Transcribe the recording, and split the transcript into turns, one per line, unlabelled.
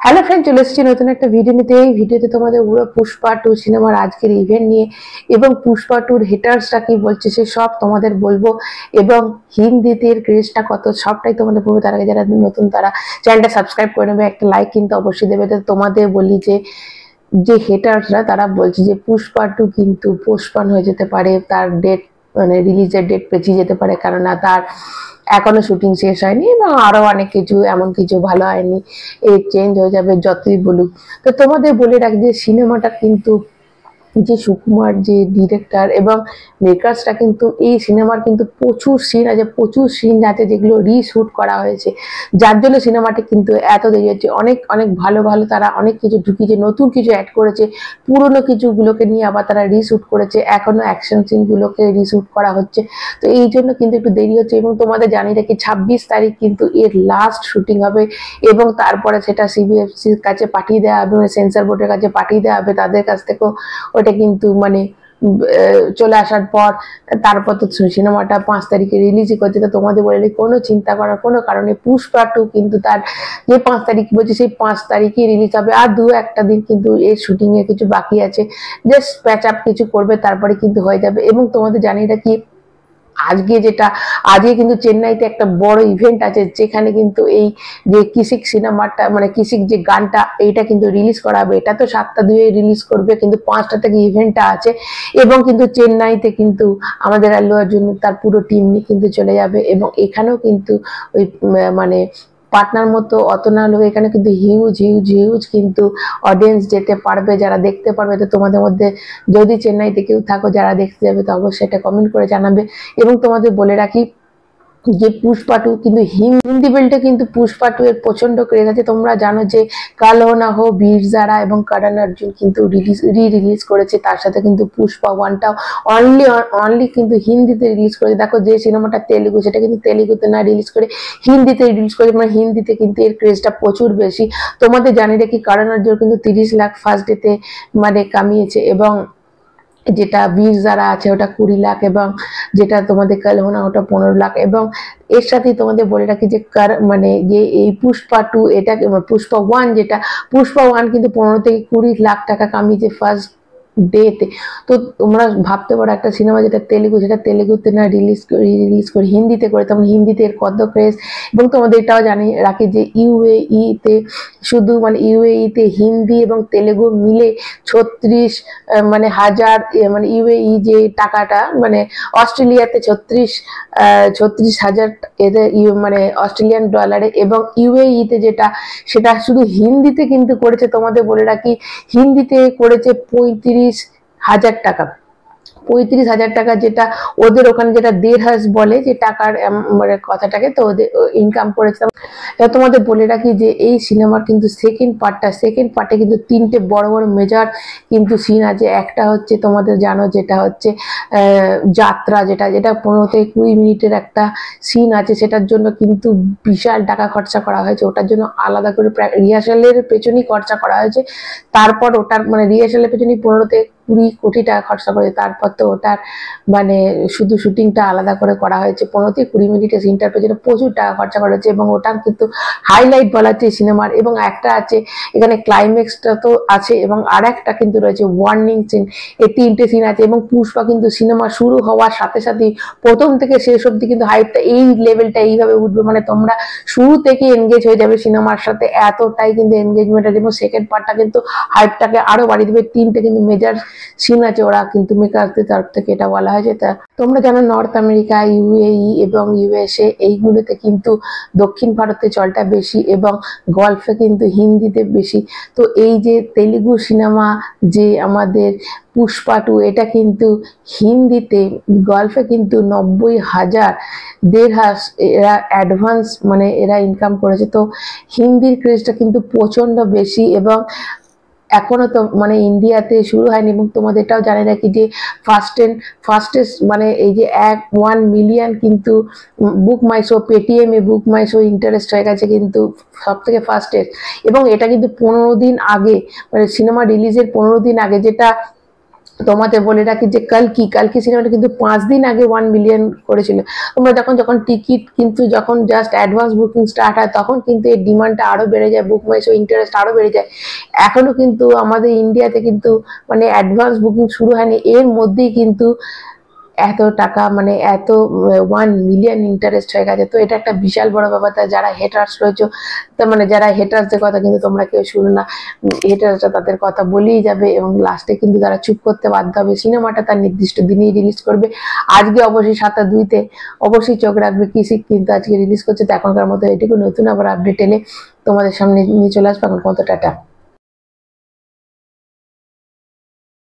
Hello friend, চলে এসেছি নতুন একটা ভিডিও নিতে। এই ভিডিওতে তোমাদের পুরো পুষ্পা 2 সিনেমার আজকের ইভেন্ট নিয়ে এবং পুষ্পা 2-র হেটার্সরা কি বলছে সে সব তোমাদের বলবো এবং হিন্দিতে এর ক্রেজটা কত সবটাই তোমাদের বলবো। তার আগে যারা নতুন তারা চ্যানেলটা সাবস্ক্রাইব করে নেবে, একটা লাইক কিন্তু অবশ্যই দেবে। তো তোমাদের বলি যে যে হেটার্সরা তারা বলছে যে পুষ্পা 2 কিন্তু পোস্টপন হয়ে যেতে পারে, তার ডেট মানে রিলিজের ডেট পেছিয়ে যেতে পারে, কেননা তার এখনো শুটিং শেষ হয়নি এবং আরো অনেক কিছু এমন কিছু ভালো হয়নি, এই চেঞ্জ হয়ে যাবে যতই বলুক। তো তোমাদের বলে রাখি যে সিনেমাটা কিন্তু যে সুকুমার যে ডিরেক্টর এবং মেকার্সরা কিন্তু এই সিনেমার কিন্তু প্রচুর সিন আছে যেগুলো রিশুট করা হয়েছে, যার জন্য সিনেমাটি কিন্তু এত দেরি হচ্ছে। অনেক অনেক ভালো ভালো তারা অনেক কিছু ঢুকিয়েছে, নতুন কিছু অ্যাড করেছে, পুরনো কিছুগুলোকে নিয়ে আবার তারা রিশুট করেছে, এখনো অ্যাকশন সিনগুলোকে রিশুট করা হচ্ছে। তো এই জন্য কিন্তু একটু দেরি হচ্ছে এবং তোমাদের জানি রাখি 26 তারিখ কিন্তু এর লাস্ট শুটিং হবে এবং তারপরে সেটা সিবিএফসির কাছে পাঠিয়ে দেওয়া হবে, সেন্সর বোর্ডের কাছে পাঠিয়ে দেওয়া হবে, তাদের কাছ থেকেও ওটা কিন্তু মানে চলে আসার পর তারপর তো সিনেমাটা 5 তারিখে রিলিজই করছে। তো তোমাদের বলে কোনো চিন্তা করার কোনো কারণে পুষ্পা 2 কিন্তু তার যে 5 তারিখ বলছে সেই 5 তারিখে রিলিজ হবে। আর একটা দিন কিন্তু এর শুটিং এর কিছু বাকি আছে, জাস্ট প্যাচ আপ কিছু করবে, তারপরে কিন্তু হয়ে যাবে। এবং তোমাদের জানি রাখি আজকে কিন্তু চেন্নাইতে একটা বড় ইভেন্ট আছে, যেখানে কিন্তু এই যে কিসিক সিনেমাটা মানে কিসিক যে গানটা এইটা কিন্তু রিলিজ করা হবে। এটা তো 7টা 2 রিলিজ করবে, কিন্তু 5টা থেকে ইভেন্টটা আছে এবং কিন্তু চেন্নাইতে কিন্তু আমাদের আল্লু অর্জুন তার পুরো টিম নিয়ে কিন্তু চলে যাবে এবং এখানেও কিন্তু ওই মানে পাটনার মতো অত না হলেও এখানে কিন্তু হিউজ হিউজ হিউজ কিন্তু অডিয়েন্স যেতে পারবে, যারা দেখতে পারবে। তো তোমাদের মধ্যে যদি চেন্নাইতে কেউ থাকো যারা দেখতে যাবে তো অবশ্যই এটা কমেন্ট করে জানাবে। এবং তোমাদের বলে রাখি যে পুষ্পা 2 কিন্তু হিন্দি বেল্টে কিন্তু পুষ্পা 2 এর প্রচন্ড ক্রেজ আছে। তোমরা জানো যে কাল হো না হো, বীর জারা এবং করণ অর্জুন কিন্তু রিলিজ করেছে, তার সাথে কিন্তু পুষ্পা 1টাও অনলি কিন্তু হিন্দিতে রিলিজ করেছে। দেখো যে সিনেমাটা তেলেগু সেটা কিন্তু তেলেগুতে না রিলিজ করে হিন্দিতে রিলিজ করেছে, মানে হিন্দিতে কিন্তু এর ক্রেজটা প্রচুর বেশি। তোমাদের জানি রাখি করণ অর্জুন কিন্তু 30 লাখ ফার্স্ট ডেতে মানে কামিয়েছে এবং যেটা বীর যারা আছে ওটা 20 লাখ এবং যেটা তোমাদের কালহোনা ওটা 15 লাখ। এবং এর সাথে তোমাদের বলে রাখি যে মানে যে এই পুষ্পা 2 এটা পুষ্পা 1 যেটা পুষ্পা 1 কিন্তু 15 থেকে 20 লাখ টাকা কামিয়েছে ফার্স্ট ডেতে। তো তোমরা ভাবতে পারো একটা সিনেমা যেটা তেলেগু সেটা তেলেগুতে না রিলিজ করে হিন্দিতে করে, তখন হিন্দিতে এর কত ক্রেজ। এবং তোমাদের এটাও জানি রাখি যে ইউএইতে শুধু মানে ইউএইতে হিন্দি এবং তেলেগু মিলে 36 মানে হাজার মানে ইউএই যে টাকাটা মানে অস্ট্রেলিয়াতে 36,000 এদের মানে অস্ট্রেলিয়ান ডলারে, এবং ইউএইতে যেটা সেটা শুধু হিন্দিতে কিন্তু করেছে। তোমাদের বলে রাখি হিন্দিতে করেছে 35,000 টাকা, 35,000 টাকা, যেটা ওদের ওখানে যেটা দেড়হাস বলে যে টাকার মানে কথাটাকে, তো ওদের ইনকাম করেছে। তোমাদের বলে রাখি যে এই সিনেমার কিন্তু সেকেন্ড পার্টে কিন্তু 3টে বড় বড় মেজর কিন্তু সিন আছে। একটা হচ্ছে তোমাদের জানো যেটা হচ্ছে যাত্রা, যেটা 15 থেকে 20 মিনিটের একটা সিন আছে, সেটার জন্য কিন্তু বিশাল টাকা খরচা করা হয়েছে, ওটার জন্য আলাদা করে রিহার্সালের পেছনেই খরচা করা হয়েছে। তারপর ওটার মানে রিহার্সালের পেছনেই 15 থেকে 20 কোটি টাকা খরচা করেছে। তারপর তো ওটার মানে শুধু শুটিংটা আলাদা করে করা হয়েছে, 15 থেকে 20 মিনিটের সিনটার পেছনে প্রচুর টাকা খরচা করা হয়েছে এবং ওটার কিন্তু হাইলাইট বলা হচ্ছে সিনেমার। এবং একটা আছে এখানে ক্লাইম্যাক্সটা তো আছে এবং আর একটা কিন্তু রয়েছে ওয়ার্নিং সিন, এই 3টে সিন আছে। এবং পুষ্পা কিন্তু সিনেমা শুরু হওয়ার সাথে সাথে প্রথম থেকে শেষ অব্দি কিন্তু হাইপটা এই লেভেলটা এইভাবে উঠবে, মানে তোমরা শুরু থেকে এনগেজ হয়ে যাবে সিনেমার সাথে, এতটাই কিন্তু এনগেজমেন্ট আছে। এবং সেকেন্ড পার্টটা কিন্তু হাইপটাকে আরো বাড়িয়ে দেবে। 3টে কিন্তু মেজর সিন আছে, ওরা কিন্তু মেকারদের তরফ থেকে এটা বলা হয়েছে। তা তোমরা জানো নর্থ আমেরিকা, ইউএই এবং ইউএসএ এইগুলোতে কিন্তু দক্ষিণ ভারতে চলটা বেশি এবং গল্ফে কিন্তু হিন্দিতে বেশি। তো এই যে তেলেগু সিনেমা যে আমাদের পুষ্পা 2 এটা কিন্তু হিন্দিতে গল্ফে কিন্তু 90,000 দেড়হাস এরা অ্যাডভান্স মানে এরা ইনকাম করেছে। তো হিন্দির ক্রেজটা কিন্তু প্রচন্ড বেশি এবং এখনো তো মানে ইন্ডিয়াতে শুরু হয়নি। এবং তোমাদের এটাও জানি রাখি যে ফার্স্টেস্ট মানে এই যে 1 মিলিয়ন কিন্তু বুক মাই শো পেটিএম এ বুক মাই শো ইন্টারেস্ট হয়ে গেছে কিন্তু সব থেকে ফার্স্টেস্ট। এবং এটা কিন্তু 15 দিন আগে মানে সিনেমা রিলিজের 15 দিন আগে, যেটা তোমাদের বলে রাখি যে কালকি সিনেমাটা কিন্তু 5 দিন আগে 1 মিলিয়ন করেছিল। তোমরা যখন টিকিট কিন্তু যখন জাস্ট অ্যাডভান্স বুকিং স্টার্ট হয় তখন কিন্তু এর ডিমান্ডটা আরো বেড়ে যায়, বুক মাই শো ইন্টারেস্ট আরো বেড়ে যায়। এখনো কিন্তু আমাদের ইন্ডিয়াতে কিন্তু মানে অ্যাডভান্স বুকিং শুরু হয়নি, এর মধ্যেই কিন্তু এত টাকা মানে এত 1 মিলিয়ন ইন্টারেস্ট হয়ে গেছে। তো এটা একটা বিশাল বড় ব্যাপার। তাই যারা হেটার্স রয়েছে, তার মানে যারা হেটার্সদের কথা কিন্তু তোমরা কেউ শুনো না, হেটার্সরা তাদের কথা বলেই যাবে এবং লাস্টে কিন্তু তারা চুপ করতে বাধ্য হবে। সিনেমাটা তার নির্দিষ্ট দিনেই রিলিজ করবে। আজকে অবশ্যই 7/2-তে অবশ্যই চোখ রাখবে, কিসিক কিন্তু আজকে রিলিজ করছে। তো এখনকার মতো এটুকু, নতুন আবার আপডেট এলে তোমাদের সামনে নিয়ে চলে আসবে। এখন কত টাটা।